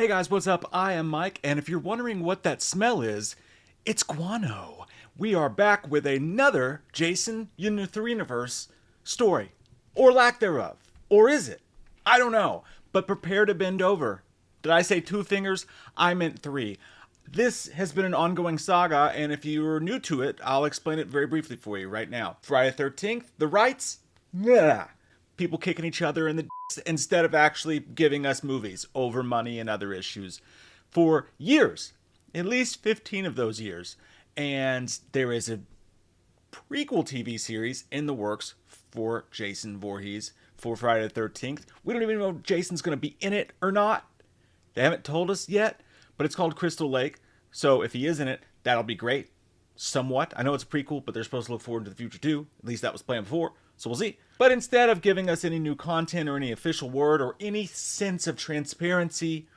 Hey guys, what's up? I am Mike, and if you're wondering what that smell is, it's guano. We are back with another Jason Universe story. Or lack thereof. Or is it? I don't know. But prepare to bend over. Did I say 2 fingers? I meant 3. This has been an ongoing saga, and if you're new to it, I'll explain it very briefly for you right now. Friday the 13th, the rights? Yeah. People kicking each other in the instead of actually giving us movies over money and other issues for years, at least 15 of those years. And there is a prequel TV series in the works for Jason Voorhees for Friday the 13th. We don't even know if Jason's going to be in it or not. They haven't told us yet, but it's called Crystal Lake. So if he is in it, that'll be great. Somewhat. I know it's a prequel, but they're supposed to look forward to the future too. At least that was planned before. So we'll see. But instead of giving us any new content or any official word or any sense of transparency,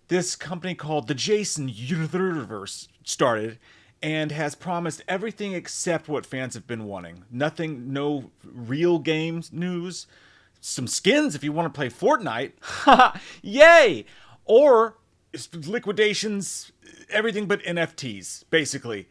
this company called the Jason Universe started and has promised everything except what fans have been wanting. Nothing, no real games news. Some skins if you want to play Fortnite. Yay! Or liquidations, everything but NFTs, basically.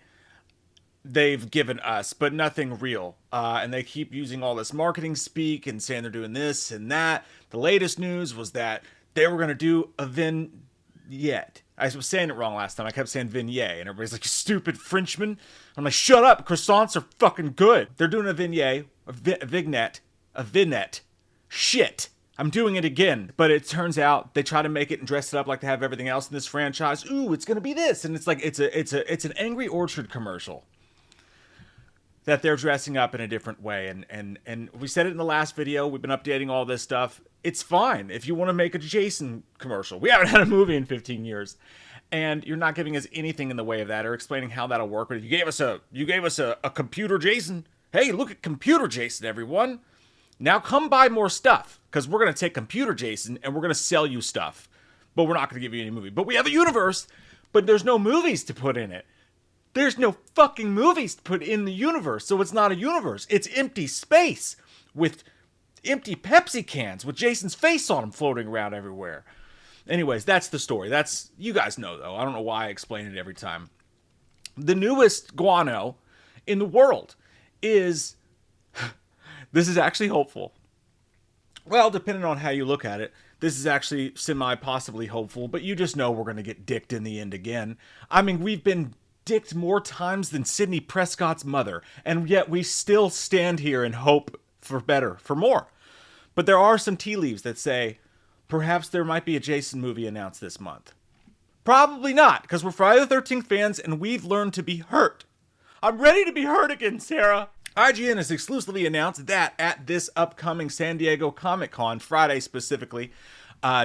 They've given us, but nothing real. And they keep using all this marketing speak and saying they're doing this and that. The latest news was that they were going to do a vignette. I was saying it wrong last time. I kept saying vignette, and everybody's like, you stupid Frenchman. I'm like, shut up. Croissants are fucking good. They're doing a vignette, a vignette. Shit. I'm doing it again. But it turns out they try to make it and dress it up like they have everything else in this franchise. Ooh, it's going to be this. And it's like, it's an Angry Orchard commercial that they're dressing up in a different way. And we said it in the last video. We've been updating all this stuff. It's fine if you want to make a Jason commercial. We haven't had a movie in 15 years. And you're not giving us anything in the way of that or explaining how that'll work. But you gave us a computer Jason. Hey, look at computer Jason, everyone. Now come buy more stuff. Because we're going to take computer Jason and we're going to sell you stuff. But we're not going to give you any movie. But we have a universe, but there's no movies to put in it. There's no fucking movies to put in the universe, so it's not a universe. It's empty space with empty Pepsi cans with Jason's face on them floating around everywhere. Anyways, that's the story. That's, you guys know though. I don't know why I explain it every time. The newest guano in the world is, this is actually hopeful. Well, depending on how you look at it, this is actually semi-possibly hopeful, but you just know we're going to get dicked in the end again. I mean, we've been dicked more times than Sidney Prescott's mother, and yet we still stand here and hope for better, for more. But there are some tea leaves that say perhaps there might be a Jason movie announced this month. Probably not, because we're Friday the 13th fans and we've learned to be hurt. I'm ready to be hurt again, Sarah. IGN has exclusively announced that at this upcoming San Diego Comic-Con, Friday specifically,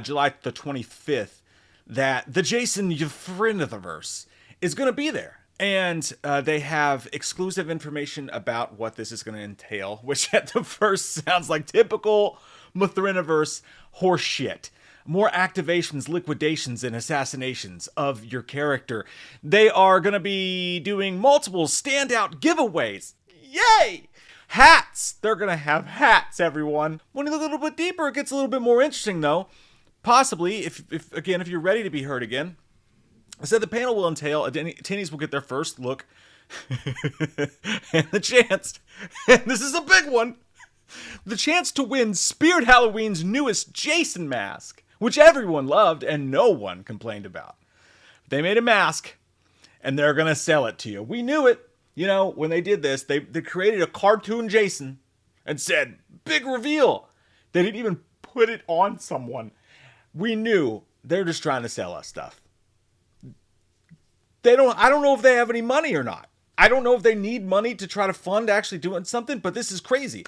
July the 25th, that the Jason Universe is going to be there. And they have exclusive information about what this is going to entail, which at the first sounds like typical Mothriniverse horseshit. More activations, liquidations, and assassinations of your character. They are going to be doing multiple standout giveaways. Yay! Hats! They're going to have hats, everyone. When you look a little bit deeper, it gets a little bit more interesting, though. Possibly, if you're ready to be heard again, I said the panel will entail, attendees will get their first look and the chance, and this is a big one, the chance to win Spirit Halloween's newest Jason mask, which everyone loved and no one complained about. They made a mask, and they're going to sell it to you. We knew it. You know, when they did this, they created a cartoon Jason and said, big reveal. They didn't even put it on someone. We knew they're just trying to sell us stuff. I don't know if they have any money or not. I don't know if they need money to try to fund actually doing something, but this is crazy.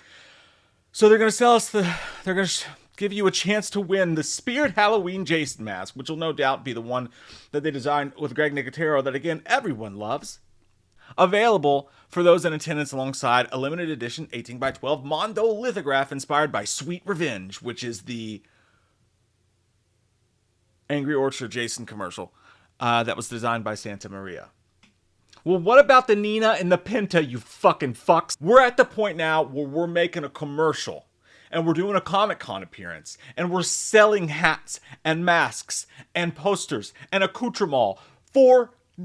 So they're going to sell us they're going to give you a chance to win the Spirit Halloween Jason mask, which will no doubt be the one that they designed with Greg Nicotero that, again, everyone loves. Available for those in attendance alongside a limited edition 18x12 Mondo lithograph inspired by Sweet Revenge, which is the Angry Orchard Jason commercial. That was designed by Santa Maria. Well, what about the Nina and the Pinta, you fucking fucks? We're at the point now where we're making a commercial. and we're doing a Comic-Con appearance, and we're selling hats and masks and posters and accoutrements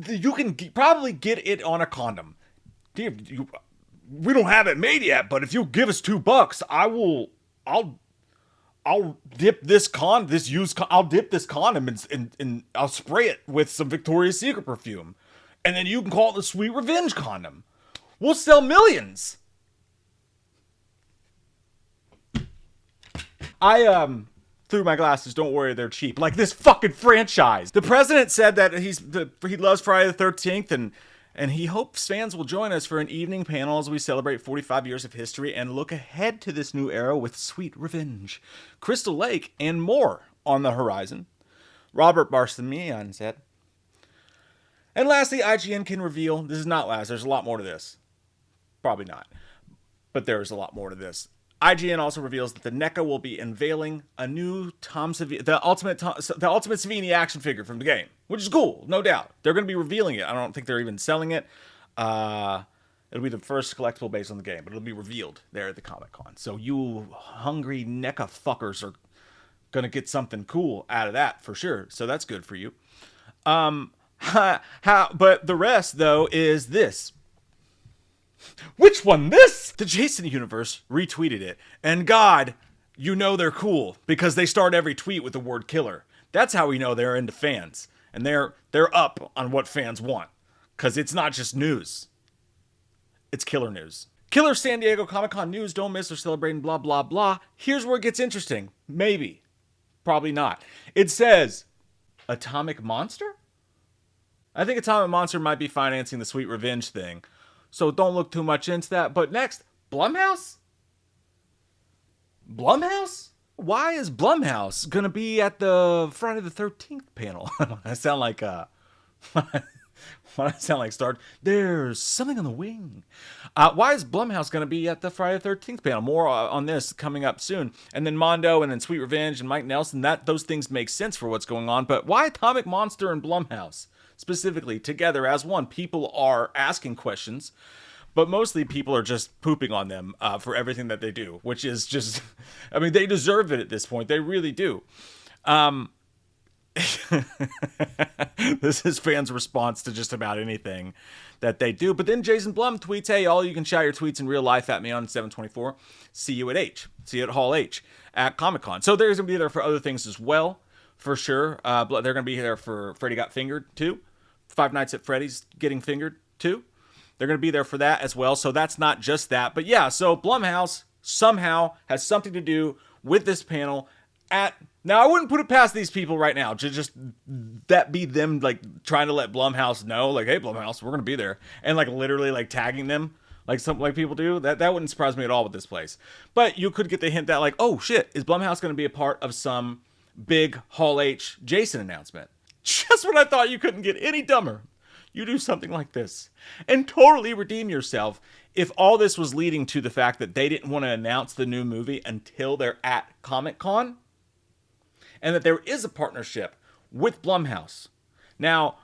you can probably get it on a condom. We don't have it made yet, but if you give us $2, I'll dip this I'll dip this condom and I'll spray it with some Victoria's Secret perfume. And then you can call it the Sweet Revenge condom. We'll sell millions. I through my glasses, don't worry, they're cheap. Like this fucking franchise. The president said that he loves Friday the 13th and he hopes fans will join us for an evening panel as we celebrate 45 years of history and look ahead to this new era with Sweet Revenge, Crystal Lake, and more on the horizon. Robert Barstamian said. And lastly, IGN can reveal, this is not last, there's a lot more to this. Probably not. But there's a lot more to this. IGN also reveals that the NECA will be unveiling a new the Ultimate Savini action figure from the game, which is cool, no doubt. They're going to be revealing it. I don't think they're even selling it. It'll be the first collectible based on the game, but it'll be revealed there at the Comic-Con. So you hungry NECA fuckers are going to get something cool out of that for sure. So that's good for you. But the rest, though, is this. Which one? This? The Jason universe retweeted it. And God, you know they're cool because they start every tweet with the word killer. That's how we know they're into fans. And they're up on what fans want. Because it's not just news. It's killer news. Killer San Diego Comic-Con news. Don't miss. They're celebrating blah, blah, blah. Here's where it gets interesting. Maybe. Probably not. It says, Atomic Monster? I think Atomic Monster might be financing the Sweet Revenge thing. So don't look too much into that. But next, Blumhouse? Blumhouse? Why is Blumhouse going to be at the Friday the 13th panel? I sound like there's something on the wing. Why is Blumhouse going to be at the Friday the 13th panel? More on this coming up soon. And then Mondo and then Sweet Revenge and Mike Nelson, those things make sense for what's going on. But why Atomic Monster and Blumhouse? Specifically, together as one. People are asking questions, but mostly people are just pooping on them for everything that they do, which is just, I mean, they deserve it at this point. They really do. This is fans' response to just about anything that they do. But then Jason Blum tweets, hey, all you can shout your tweets in real life at me on 724. See you at H. See you at Hall H at Comic-Con. So they're going to be there for other things as well, for sure. They're going to be there for Freddy Got Fingered, too. Five Nights at Freddy's Getting Fingered, too. They're going to be there for that as well. So that's not just that. But yeah, so Blumhouse somehow has something to do with this panel now, I wouldn't put it past these people right now to just that be them like trying to let Blumhouse know, like, hey, Blumhouse, we're going to be there. And like literally like tagging them like something like people do. That wouldn't surprise me at all with this place. But you could get the hint that like, oh shit, is Blumhouse going to be a part of some big Hall H Jason announcement? Just when I thought you couldn't get any dumber, you do something like this and totally redeem yourself. If all this was leading to the fact that they didn't want to announce the new movie until they're at Comic-Con, and that there is a partnership with Blumhouse. Now,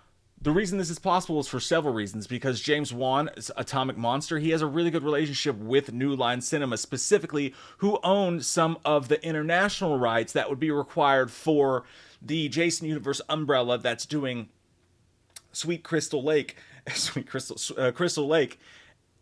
the reason this is possible is for several reasons, because James Wan's Atomic Monster, he has a really good relationship with New Line Cinema, specifically, who own some of the international rights that would be required for the Jason Universe umbrella that's doing Crystal Lake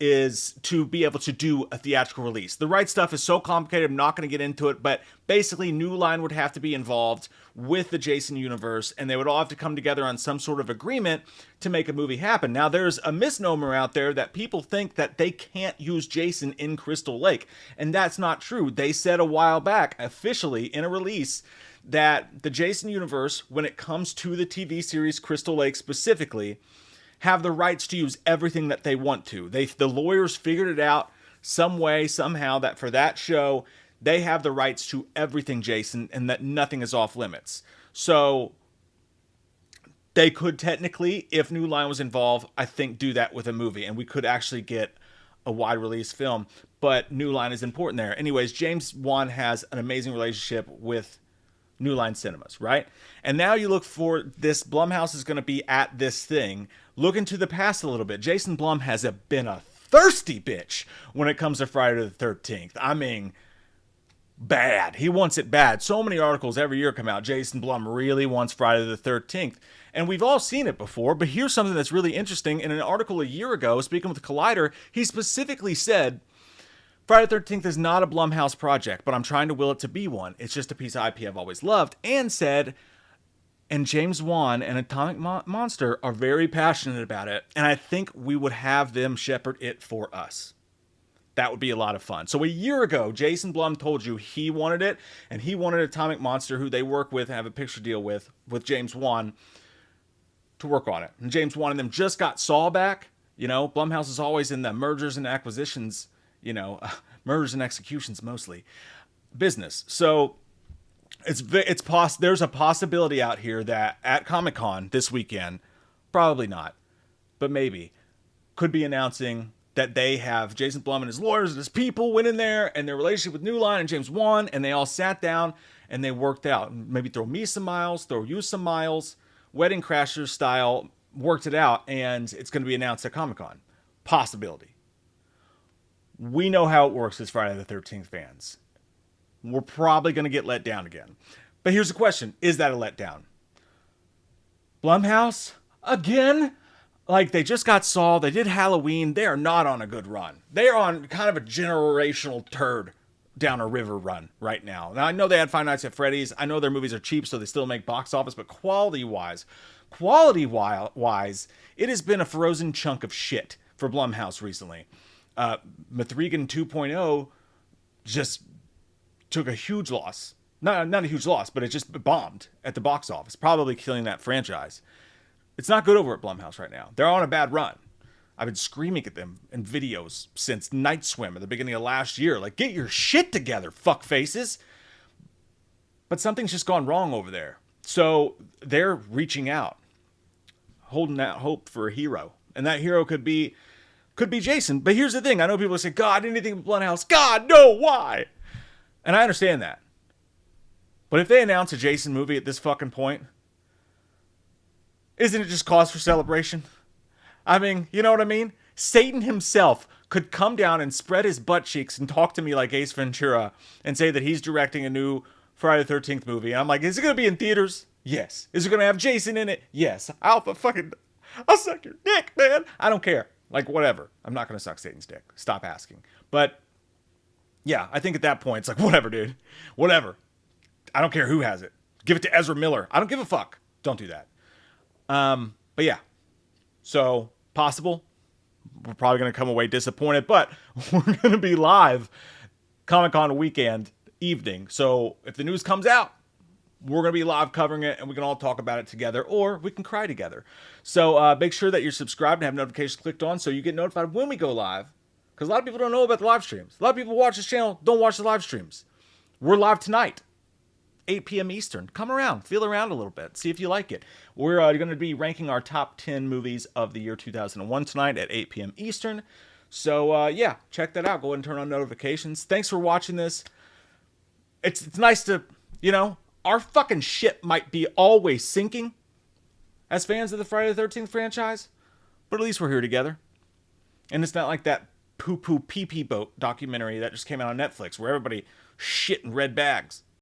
is to be able to do a theatrical release. The right stuff is so complicated, I'm not going to get into it, but basically New Line would have to be involved with the Jason universe, and they would all have to come together on some sort of agreement to make a movie happen. Now, there's a misnomer out there that people think that they can't use Jason in Crystal Lake, and that's not true. They said a while back, officially, in a release, that the Jason universe, when it comes to the TV series Crystal Lake specifically, have the rights to use everything that they want to. The lawyers figured it out some way, somehow, that for that show, they have the rights to everything Jason and that nothing is off limits. So they could technically, if New Line was involved, I think do that with a movie, and we could actually get a wide release film, but New Line is important there. Anyways, James Wan has an amazing relationship with New Line Cinemas, right? And now you look for this, Blumhouse is going to be at this thing. Look into the past a little bit. Jason Blum has been a thirsty bitch when it comes to Friday the 13th. I mean, bad. He wants it bad. So many articles every year come out. Jason Blum really wants Friday the 13th. And we've all seen it before, but here's something that's really interesting. In an article a year ago, speaking with Collider, he specifically said, Friday the 13th is not a Blumhouse project, but I'm trying to will it to be one. It's just a piece of IP I've always loved. And said, and James Wan and Atomic Monster are very passionate about it, and I think we would have them shepherd it for us. That would be a lot of fun. So a year ago, Jason Blum told you he wanted it, and he wanted Atomic Monster, who they work with and have a picture deal with James Wan, to work on it. And James Wan and them just got Saw back. You know, Blumhouse is always in the mergers and acquisitions, mergers and executions mostly, business. So there's a possibility out here that at Comic-Con this weekend, probably not, but maybe, could be announcing that they have Jason Blum and his lawyers and his people went in there and their relationship with New Line and James Wan, and they all sat down and they worked out. Maybe throw me some miles, throw you some miles, Wedding Crashers style, worked it out, and it's going to be announced at Comic-Con. Possibility. We know how it works as Friday the 13th fans. We're probably going to get let down again. But here's the question. Is that a letdown? Blumhouse? Again? Like, they just got Saw. They did Halloween. They are not on a good run. They are on kind of a generational turd down a river run right now. Now, I know they had Five Nights at Freddy's. I know their movies are cheap, so they still make box office. But quality-wise, it has been a frozen chunk of shit for Blumhouse recently. Mithrigan 2.0 just took a huge loss. Not a huge loss, but it just bombed at the box office, probably killing that franchise. It's not good over at Blumhouse right now. They're on a bad run. I've been screaming at them in videos since Night Swim at the beginning of last year. Like, get your shit together, fuck faces. But something's just gone wrong over there. So they're reaching out, holding out hope for a hero. And that hero could be Jason. But here's the thing. I know people say, God, anything but Blumhouse. God, no, why? And I understand that. But if they announce a Jason movie at this fucking point, isn't it just cause for celebration? I mean, you know what I mean? Satan himself could come down and spread his butt cheeks and talk to me like Ace Ventura and say that he's directing a new Friday the 13th movie. And I'm like, is it going to be in theaters? Yes. Is it going to have Jason in it? Yes. I'll suck your dick, man. I don't care. Like, whatever. I'm not going to suck Satan's dick. Stop asking. But, yeah, I think at that point, it's like, whatever, dude. Whatever. I don't care who has it. Give it to Ezra Miller. I don't give a fuck. Don't do that. But yeah. So, possible. We're probably going to come away disappointed, but we're going to be live Comic-Con weekend evening. So, if the news comes out, we're going to be live covering it, and we can all talk about it together, or we can cry together. So, make sure that you're subscribed and have notifications clicked on so you get notified when we go live, because a lot of people don't know about the live streams. A lot of people watch this channel, don't watch the live streams. We're live tonight. 8 p.m. Eastern. Come around, feel around a little bit, see if you like it. We're going to be ranking our top 10 movies of the year 2001 tonight at 8 p.m. Eastern. So, yeah, check that out. Go ahead and turn on notifications. Thanks for watching this. It's nice to, our fucking ship might be always sinking as fans of the Friday the 13th franchise, but at least we're here together. And it's not like that poo-poo pee-pee boat documentary that just came out on Netflix where everybody shit in red bags.